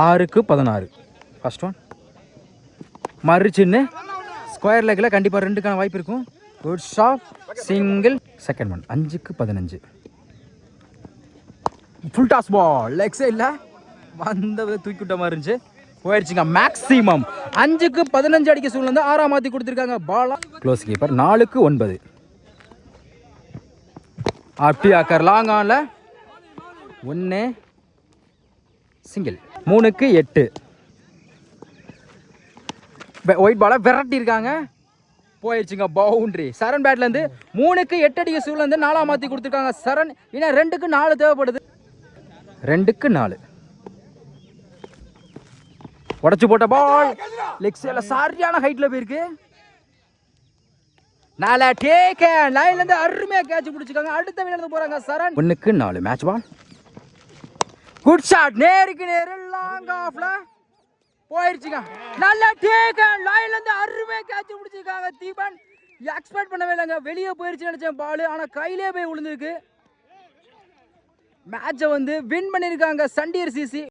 6-16. First one மறுச்சின்னு square லெக்கில் கண்டிப்பாக 2க்கான வாய்ப்பு இருக்கும். Good shot, single. Second one 5-15. Full toss ball leg சைடில் வந்தது தூக்கி விட்ட மாதிரி இருந்துச்சு, போயிடுச்சுங்க. மேக்ஸிமம் 5-15 அடிக்க சூழ்நிலை 6 மாற்றி கொடுத்துருக்காங்க. Bala close keeper. 4-9. அப்படியா கர் லாங் ஆன்ல 1 சிங்கிள். 3-8. ஒயிட் பாலை விரட்டி இருக்காங்க, போயிடுச்சுங்க. பவுண்டரி. சரண் பேட்ல இருந்து 3-8 அடிக்க சூழ்நிலை இருந்து 4 மாற்றி கொடுத்துருக்காங்க. சரண் இன்னும் 2-4 தேவைப்படுது. 2-4. உடச்சு போட்ட பால் லெக் சைடில் சரியான ஹைட்ல போயிருக்கு. நால டேக் லைன்ல இருந்து அருமையா கேட்ச் பிடிச்சிருக்காங்க. அடுத்த விளையாட போறாங்க சரண். 1-4 மேட்ச் பால். குட் ஷாட், நேருக்கு நேரு லாங் ஆஃப்ல போயிடுச்சுங்க. நல்ல டேக் லைன்ல இருந்து அருமையா கேட்ச் பிடிச்சிருக்காங்க. தீபன் எக்ஸ்பெக்ட் பண்ணவே இல்லைங்க, வெளியே போயிடுச்சு நினைச்சேன் பால், ஆனா கையிலே போய் விழுந்திருக்கு. மேட்சை வந்து வின் பண்ணியிருக்காங்க சண்டியர் சிசி.